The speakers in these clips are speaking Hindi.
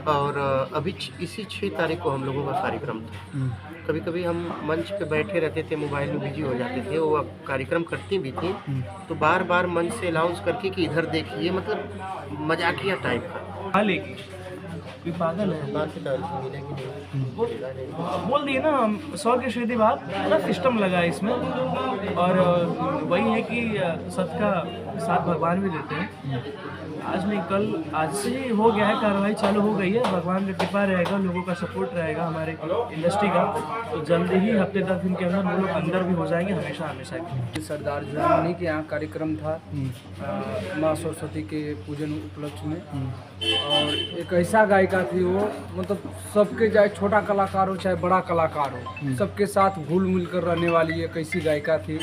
और अभी इसी 6 तारीख को हम लोगों का कार्यक्रम था। कभी कभी हम मंच पे बैठे रहते थे, मोबाइल में बिजी हो जाते थे, वो अब कार्यक्रम करती भी थी तो बार बार मंच से अनाउंस करके कि इधर देखिए, मतलब मजाकिया टाइप का। हाँ लेकिन कोई पागल है। बात की तारीफ मिलेगी नहीं। बोल दिए ना, 100 की सीधी बात, पूरा सिस्टम लगा है इसमें। और वही है कि सबका साथ भगवान भी देते हैं। आज नहीं कल, आज से ही हो गया है, कार्रवाई चालू हो गई है। भगवान का कृपा रहेगा, लोगों का सपोर्ट रहेगा हमारे इंडस्ट्री का, तो जल्दी ही हफ्ते 10 दिन के अंदर वो लोग अंदर भी हो जाएंगे हमेशा हमेशा के। सरदार झुनझुनी के यहाँ कार्यक्रम था माँ सरस्वती के पूजन उपलक्ष्य में। और एक ऐसा गायिका थी वो, मतलब सबके, चाहे छोटा कलाकार हो चाहे बड़ा कलाकार हो, सबके साथ घुल मिल कर रहने वाली एक ऐसी गायिका थी।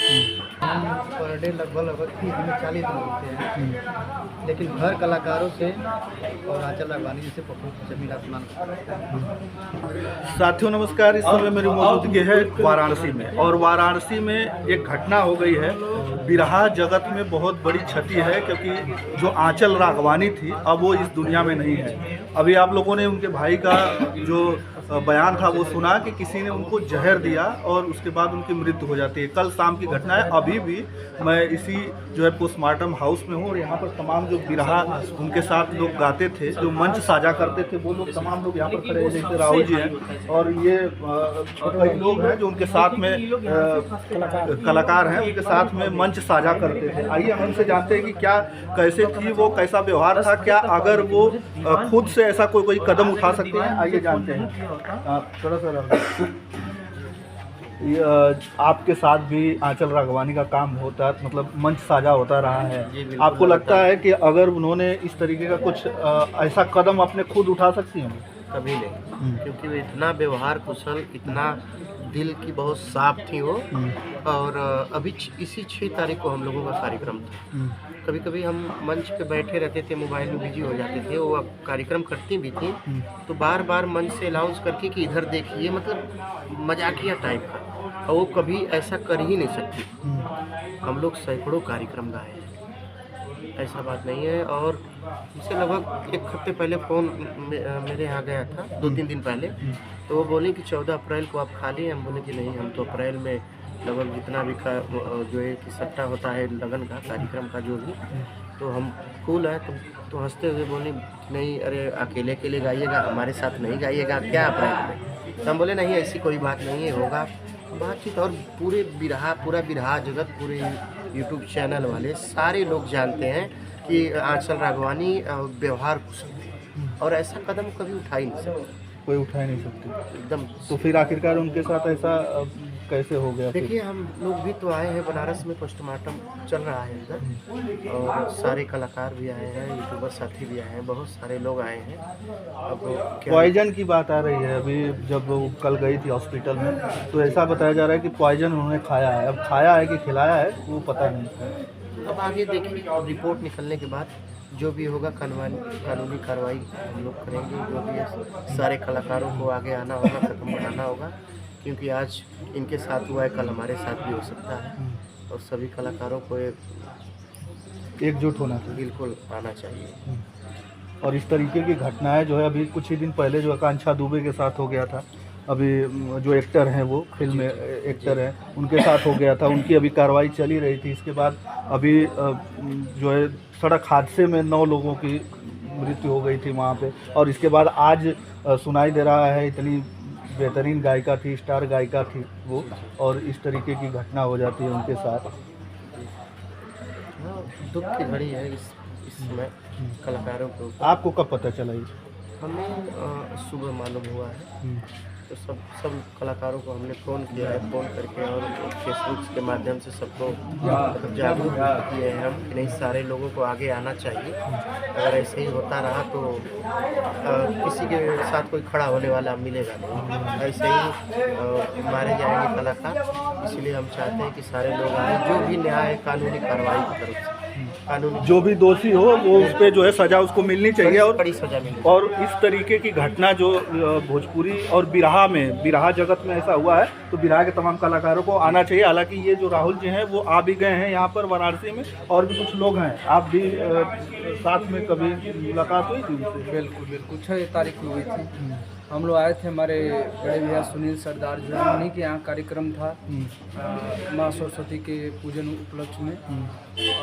हम पर डे लगभग 30 में 40 दिन होते हैं, लेकिन हर कलाकारों से और आंचल राघवानी जी से बहुत जमीन आसमान। साथियों नमस्कार। इस समय मेरी मौजूदगी है वाराणसी में, और वाराणसी में एक घटना हो गई है। बिरहा जगत में बहुत बड़ी क्षति है, क्योंकि जो आंचल राघवानी थी अब वो इस दुनिया में नहीं है। अभी आप लोगों ने उनके भाई का जो बयान था वो सुना कि किसी ने उनको जहर दिया और उसके बाद उनकी मृत्यु हो जाती है। कल शाम की घटना है। अभी भी मैं इसी जो है पोस्टमार्टम हाउस में हूँ, और यहाँ पर तमाम जो बिरहा उनके साथ लोग गाते थे, जो मंच साझा करते थे, वो लोग तमाम लोग यहाँ पर खड़े हैं। जैसे राहुल जी हैं, और ये कई लोग हैं जो उनके साथ में कलाकार हैं, उनके साथ में मंच साझा करते थे। आइए हम उनसे जानते हैं कि क्या कैसे थी वो, कैसा व्यवहार था, क्या अगर वो खुद से ऐसा कोई कदम उठा सकते हैं। आइए जानते हैं। थोड़ा सा आपके साथ भी आंचल राघवानी का काम होता, मतलब मंच साझा होता रहा है। आपको लगता है कि अगर उन्होंने इस तरीके का कुछ ऐसा कदम अपने खुद उठा सकती हैं? कभी नहीं, क्योंकि वो इतना व्यवहार कुशल, इतना दिल की बहुत साफ थी वो। और अभी इसी 6 तारीख को हम लोगों का कार्यक्रम था। कभी कभी हम मंच पे बैठे रहते थे, मोबाइल में बिजी हो जाते थे, वो अब कार्यक्रम करती भी थी तो बार बार मंच से अनाउंस करके कि इधर देखिए, मतलब मजाकिया टाइप का। और वो कभी ऐसा कर ही नहीं सकती। हम लोग सैकड़ों कार्यक्रम गाए हैं, ऐसा बात नहीं है। और इससे लगभग 1 हफ्ते पहले फ़ोन मेरे यहाँ गया था, 2-3 दिन पहले, तो वो बोली कि 14 अप्रैल को आप खाली हैं। हम बोले कि नहीं, हम तो अप्रैल में लगभग जितना भी जो है कि सट्टा होता है लगन का, कार्यक्रम का जो भी, तो हम कूल है। तो हंसते हुए बोली नहीं, अरे अकेले अकेले गाइएगा, हमारे साथ नहीं गाइएगा क्या अप्रैल में। तो हम बोले नहीं, ऐसी कोई बात नहीं है, होगा बातचीत। और पूरा बिरहा जगत, पूरे यूट्यूब चैनल वाले सारे लोग जानते हैं कि आंचल राघवानी व्यवहार कुशल थे, और ऐसा कदम कभी उठा ही नहीं सकते, कोई उठा ही नहीं सकती एकदम। तो फिर आखिरकार उनके साथ ऐसा कैसे हो गया? देखिए, हम लोग भी तो आए हैं, बनारस में पोस्टमार्टम चल रहा है इधर, और सारे कलाकार भी आए हैं, यूट्यूबर साथी भी आए हैं, बहुत सारे लोग आए हैं। अब पॉइजन की बात आ रही है। अभी जब वो कल गई थी हॉस्पिटल में, तो ऐसा बताया जा रहा है कि पॉइजन उन्होंने खाया है। अब खाया है कि खिलाया है वो पता नहीं। अब आगे देखिए, रिपोर्ट निकलने के बाद जो भी होगा कानूनी कार्रवाई हम लोग करेंगे। जो भी है, सारे कलाकारों को आगे आना होगा, कदम बढ़ाना होगा, क्योंकि आज इनके साथ हुआ है, कल हमारे साथ भी हो सकता है। और सभी कलाकारों को एकजुट होना चाहिए, बिल्कुल आना चाहिए। और इस तरीके की घटनाएं जो है, अभी कुछ ही दिन पहले जो आकांक्षा दुबे के साथ हो गया था, अभी जो एक्टर हैं, वो फिल्म एक्टर हैं, उनके साथ हो गया था। उनकी अभी कार्रवाई चली रही थी। इसके बाद अभी जो है सड़क हादसे में 9 लोगों की मृत्यु हो गई थी वहाँ पे। और इसके बाद आज सुनाई दे रहा है, इतनी बेहतरीन गायिका थी, स्टार गायिका थी वो, और इस तरीके की घटना हो जाती है उनके साथ। दुख की घड़ी है इस समय कलाकारों को। आपको कब पता चला ये? हमें सुबह मालूम हुआ है, तो सब कलाकारों को हमने फ़ोन किया है, फ़ोन करके और फेसबुक के माध्यम से सबको जागरूक किए हैं हम कि नहीं, सारे लोगों को आगे आना चाहिए। अगर ऐसे ही होता रहा तो किसी के साथ कोई खड़ा होने वाला मिलेगा नहीं, ऐसे ही मारे जाएंगे कलाकार। इसलिए हम चाहते हैं कि सारे लोग आए, जो भी न्याय कानूनी कार्रवाई की तरफ से। कानूनी जो भी दोषी हो वो उस पे जो है सजा उसको मिलनी चाहिए। और बड़ी सजा मिले। और इस तरीके की घटना जो भोजपुरी और बिरहा जगत में ऐसा हुआ है तो बिरहा के तमाम कलाकारों को आना चाहिए। हालांकि ये जो राहुल जी हैं वो आ भी गए हैं यहाँ पर वाराणसी में, और भी कुछ लोग हैं। आप भी साथ में कभी मुलाकात हुई थी उनसे? बिल्कुल 6 तारीख को हुई थी। हम लोग आए थे, हमारे बड़े भैया सुनील सरदार जो है उन्हीं के यहाँ कार्यक्रम था माँ सरस्वती के पूजन उपलक्ष्य में।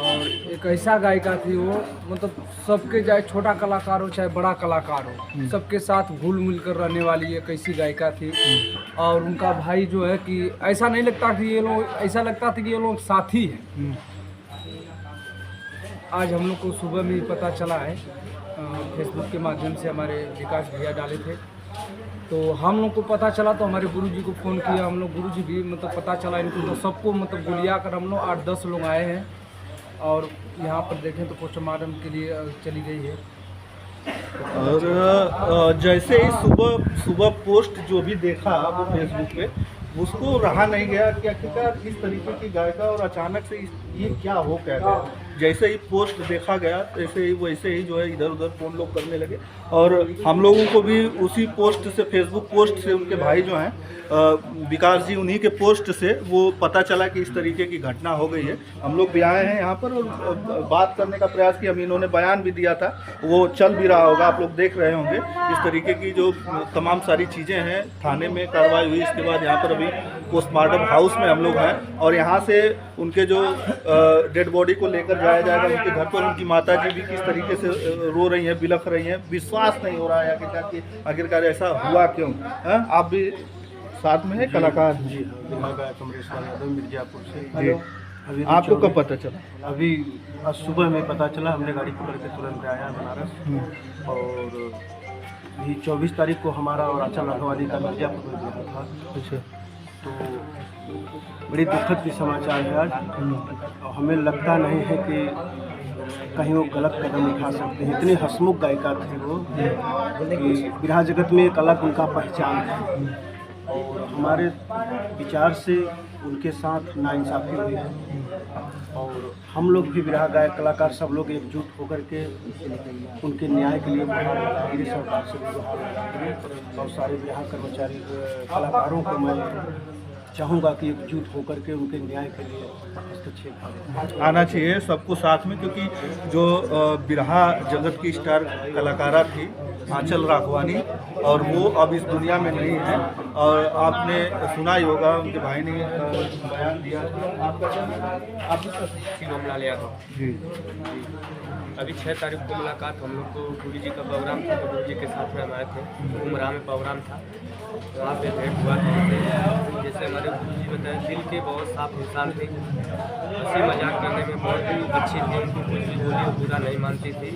और एक ऐसा गायिका थी वो, मतलब सबके चाहे छोटा कलाकार हो चाहे बड़ा कलाकार हो, सबके साथ घुल मिल कर रहने वाली एक ऐसी गायिका थी। और उनका भाई जो है कि ऐसा नहीं लगता कि ये लोग, ऐसा लगता था कि ये लोग साथी हैं। आज हम लोग को सुबह में ही पता चला है, फेसबुक के माध्यम से हमारे विकास भैया डाले थे, तो हम लोग को पता चला तो हमारे गुरुजी को फ़ोन किया। हम लोग गुरुजी भी मतलब पता चला इनको, तो सबको मतलब गुलिया कर हम लोग 8-10 लोग आए हैं। और यहाँ पर देखें तो पोस्टमार्टम के लिए चली गई है। और जैसे ही सुबह पोस्ट जो भी देखा वो फेसबुक पे, उसको रहा नहीं गया कि आखिरकार इस तरीके की गायिका और अचानक से ये क्या हो क्या गया। जैसे ही पोस्ट देखा गया वैसे ही जो है इधर उधर फ़ोन लोग करने लगे। और हम लोगों को भी उसी पोस्ट से, फेसबुक पोस्ट से, उनके भाई जो हैं विकास जी, उन्हीं के पोस्ट से वो पता चला कि इस तरीके की घटना हो गई है। हम लोग भी आए हैं यहाँ पर और बात करने का प्रयास किया। इन्होंने बयान भी दिया था, वो चल भी रहा होगा, आप लोग देख रहे होंगे। इस तरीके की जो तमाम सारी चीज़ें हैं, थाने में कार्रवाई हुई। इसके बाद यहाँ पर अभी पोस्टमार्टम हाउस में हम लोग हैं और यहाँ से उनके जो डेड बॉडी को लेकर जाया जाएगा उनके घर पर। उनकी माता जी भी किस तरीके से रो रही हैं, बिलख रही हैं। विश्वास नहीं हो रहा है आखिरकार ऐसा हुआ क्यों। आप भी साथ में है कलाकार? जी, कमरेश यादव मिर्जापुर से जी। अभी आपको कब पता चला? अभी आज सुबह में पता चला। हमने गाड़ी पकड़ के तुरंत आया बनारस। और ये 24 तारीख को हमारा और आंचल राघवानी का मिर्जापुर में हुआ था। अच्छा। तो बड़ी दुखद की समाचार है आज। और हमें लगता नहीं है कि कहीं वो गलत कदम उठा सकते हैं। इतनी हंसमुख गायिका थी वो कि बिरहा जगत में एक अलग उनका पहचान है। और हमारे विचार से उनके साथ नाइंसाफ़ी हुई है। और हम लोग भी बिरहा गायक कलाकार सब लोग एकजुट होकर के उनके न्याय के लिए मेरी सरकार से और सारे बिरहा कर्मचारी कलाकारों को मैं चाहूँगा कि एकजुट होकर के उनके न्याय के लिए हस्तक्षेप आना चाहिए सबको साथ में। क्योंकि जो बिरहा जगत की स्टार कलाकारा थी आंचल राघवानी, और वो अब इस दुनिया में नहीं है। और आपने सुना ही होगा उनके भाई ने बयान दिया था। आपका शिवमलाल यादव जी। अभी 6 तारीख को मुलाकात हम लोग को गुरु जी का प्रोग्राम था, तो गुरु जी के साथ में हम आए थे। उमरा में प्रोग्राम था, वहाँ पे भेंट हुआ था। जैसे हमारे गुरु जी बताए, दिल के बहुत साफ इंसान थे। हंसी मजाक करने में बहुत ही अच्छी थी। उनको कुछ भी बोली बुरा नहीं मानती थी।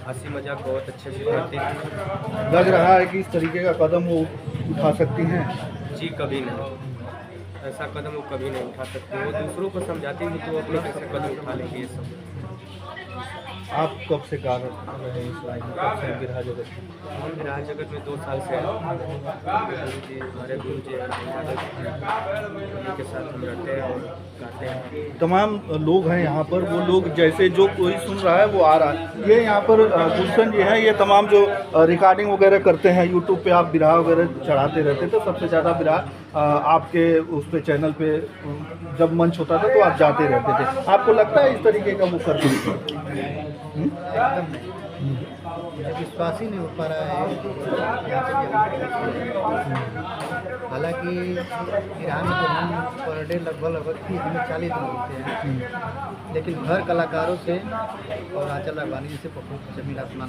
हंसी मजाक बहुत अच्छे से करती थी। लग रहा है कि इस तरीके का कदम वो उठा सकती हैं? जी कभी नहीं, ऐसा कदम वो कभी नहीं उठा सकती। वो दूसरों को समझाती थी तो वो अपने कैसे कदम उठा लेंगे ये सब। आप कब से गा रहे हैं इस लाइन में, कब से बिरहा जगत में? हम बिरहा जगत में 2 साल से हैं। गुरु जी, हमारे गुरु जी के साथ हम रहते हैं और गाते हैं। तमाम लोग हैं यहाँ पर, वो लोग जैसे जो कोई सुन रहा है वो आ रहा है। ये यहाँ पर गुलशन जी हैं, ये तमाम जो रिकॉर्डिंग वगैरह करते हैं, यूट्यूब पे आप बिरहा वगैरह चढ़ाते रहते, तो सबसे ज़्यादा बिरहा आपके उस पे चैनल पे जब मंच होता था तो आप जाते रहते थे। आपको लगता है इस तरीके का वो करते थे? मुझे विश्वास ही नहीं हो पा रहा है यहाँ पे। हालांकि ईरान में तो हम पर डे लगभग 30 दिन 40 दिन होते हैं, लेकिन घर कलाकारों से और आंचल राघवानी से बहुत जमीन आसमान।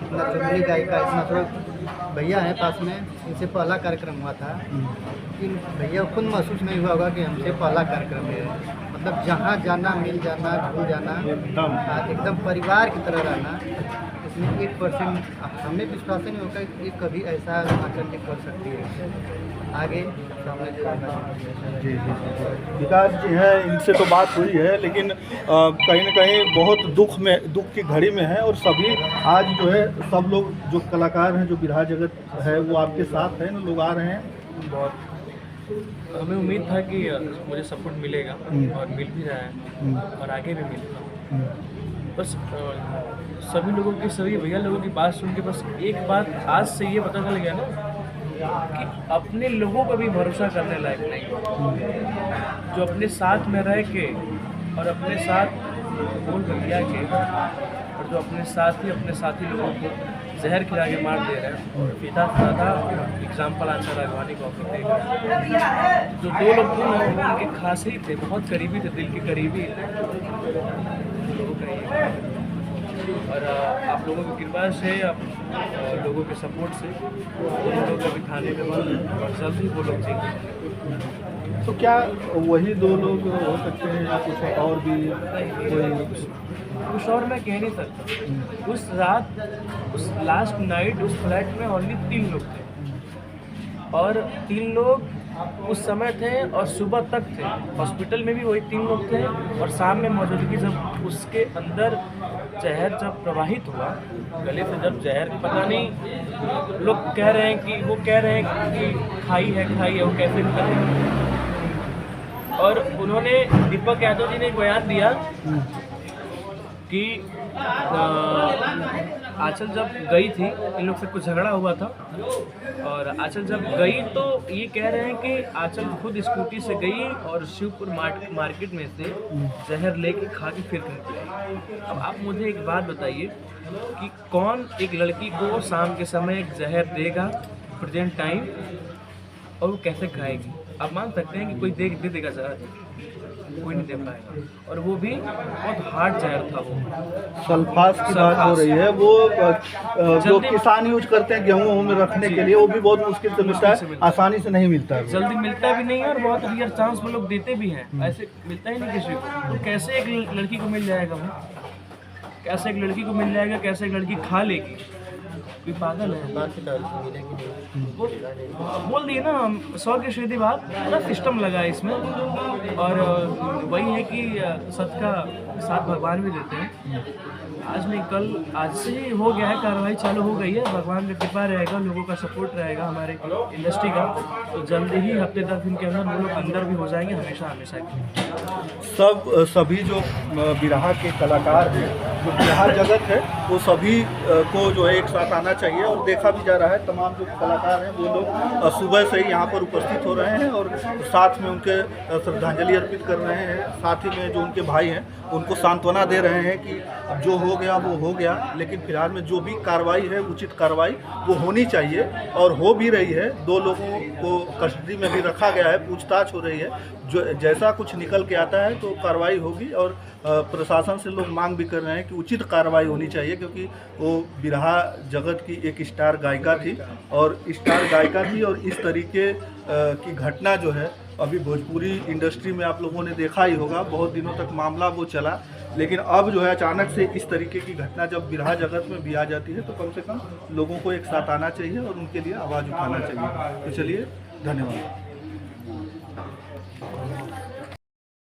इतना चुनरी गायिका, इतना थोड़ा भैया हैं पास में, इनसे पहला कार्यक्रम हुआ था। लेकिन भैया खुद महसूस नहीं हुआ होगा कि हमसे पहला कार्यक्रम है। मतलब जहाँ जाना, मिल जाना, भूल जाना, एकदम परिवार की तरह रहना। इसमें 1% हमें विश्वास ही नहीं होगा कि कभी ऐसा आकर के कर सकती है। आगे सामने जी। विकास जी हैं, इनसे तो बात हुई है, लेकिन कहीं ना कहीं बहुत दुख की घड़ी में है। और सभी आज जो है सब लोग जो कलाकार हैं, जो बिरहा जगत है, वो आपके साथ हैं, लोग आ रहे हैं। हमें उम्मीद था कि मुझे सपोर्ट मिलेगा और मिल भी रहा है और आगे भी मिलेगा। बस सभी लोगों की, सभी भैया लोगों की बात सुन के बस एक बात आज से ये पता चल गया ना कि अपने लोगों पर भी भरोसा करने लायक नहीं, जो अपने साथ में रह के और अपने साथ बोल बतिया के और जो अपने साथी लोगों को जहर खिला के मार दे रहे हैं। पिता था एग्जाम्पल आचार राघवानी को आप देख रहे हैं। जो दो लोग थे उनके खास ही थे, बहुत करीबी थे, दिल के करीबी और आप लोगों की कृपा से, आप लोगों के सपोर्ट से दोनों लोग अभी थाने में बंद और जल्द ही वो लोग चाहिए। तो क्या वही दो लोग हो सकते हैं या कुछ और भी कोई? कुछ और मैं कह नहीं सकता। उस रात, उस लास्ट नाइट उस फ्लैट में ओनली 3 लोग थे और 3 लोग उस समय थे और सुबह तक थे। हॉस्पिटल में भी वही 3 लोग थे और शाम में मौजूदगी जब उसके अंदर जहर जब प्रवाहित हुआ, गले से जब जहर, पता नहीं लोग कह रहे हैं कि वो कह रहे हैं कि खाई है वो कैसे निकलेगी। और उन्होंने, दीपक यादव जी ने एक बयान दिया कि आंचल जब गई थी, इन लोग से कुछ झगड़ा हुआ था और आंचल जब गई तो ये कह रहे हैं कि आंचल खुद स्कूटी से गई और शिवपुर मार्केट में से जहर लेके खा के फिर घर आई। अब आप मुझे एक बात बताइए कि कौन एक लड़की को शाम के समय एक जहर देगा प्रेजेंट टाइम और वो कैसे खाएगी? आप मान सकते हैं कि कोई दे देगा जहर? कोई नहीं दे पाएगा। और वो भी बहुत हार्ड जहर था। वो सल्फास की बात हो रही है, वो जो किसान यूज करते हैं गेहूं में रखने के लिए, वो भी बहुत मुश्किल से मिलता है, आसानी से नहीं मिलता है, जल्दी मिलता भी नहीं है और बहुत रियर चांस में लोग देते भी हैं। ऐसे मिलता ही नहीं किसी को। तो कैसे एक लड़की को मिल जाएगा वो? कैसे एक लड़की को मिल जाएगा? कैसे एक लड़की खा लेगी? कोई पागल है। वो बोल दिए ना, 100 की सीधी बात, पूरा सिस्टम लगा है इसमें और वही है कि सबका साथ भगवान भी देते हैं। आज नहीं कल, आज से ही हो गया है, कार्रवाई चालू हो गई है। भगवान का कृपा रहेगा, लोगों का सपोर्ट रहेगा हमारे इंडस्ट्री का, तो जल्दी ही हफ्ते 10 दिन के अंदर वो लोग अंदर भी हो जाएंगे हमेशा के। सभी जो बिरहा के कलाकार हैं, जो बिरहा जगत है, वो सभी को जो है एक साथ आना चाहिए। और देखा भी जा रहा है तमाम जो कलाकार हैं वो लोग सुबह से ही यहाँ पर उपस्थित हो रहे हैं और साथ में उनके श्रद्धांजलि अर्पित कर रहे हैं। साथ ही में जो उनके भाई हैं उनको सांत्वना दे रहे हैं कि जो हो गया वो हो गया, लेकिन फिलहाल में जो भी कार्रवाई है, उचित कार्रवाई वो होनी चाहिए और हो भी रही है। 2 लोगों को कस्टडी में भी रखा गया है, पूछताछ हो रही है। जो जैसा कुछ निकल के आता है तो कार्रवाई होगी और प्रशासन से लोग मांग भी कर रहे हैं कि उचित कार्रवाई होनी चाहिए, क्योंकि वो बिरहा जगत की एक स्टार गायिका थी और इस तरीके की घटना जो है अभी भोजपुरी इंडस्ट्री में आप लोगों ने देखा ही होगा, बहुत दिनों तक मामला वो चला, लेकिन अब जो है अचानक से इस तरीके की घटना जब बिरहा जगत में भी आ जाती है तो कम से कम लोगों को एक साथ आना चाहिए और उनके लिए आवाज़ उठाना चाहिए। तो चलिए, धन्यवाद।